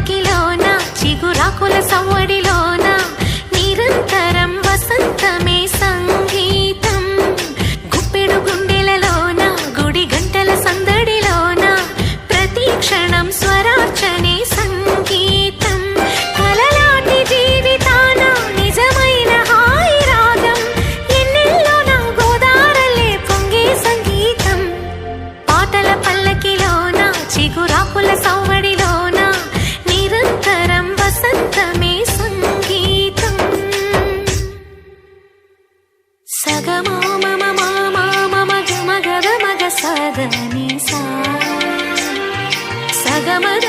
పల్లకిలోన చిగురాకుల సవ్వడిలోన నిరంతరం వసంతమే సంగీతం. గుప్పెడు గుండెలలోన గుడి గంటల సందడిలోన ప్రతి క్షణం స్వరార్చనే సంగీతం. కలలాంటి జీవితాన నిజమైన హాయి రాగం ఎన్నెల్లోన గోదారలే పొంగే సంగీతం. పాటల పల్లకిలోన చిగురాకుల సవ్వడిలోన నిరంతరం వసంతమే సంగీతం. సగమా మమ మామా మమ గమ గద మగ సదని సా సగమద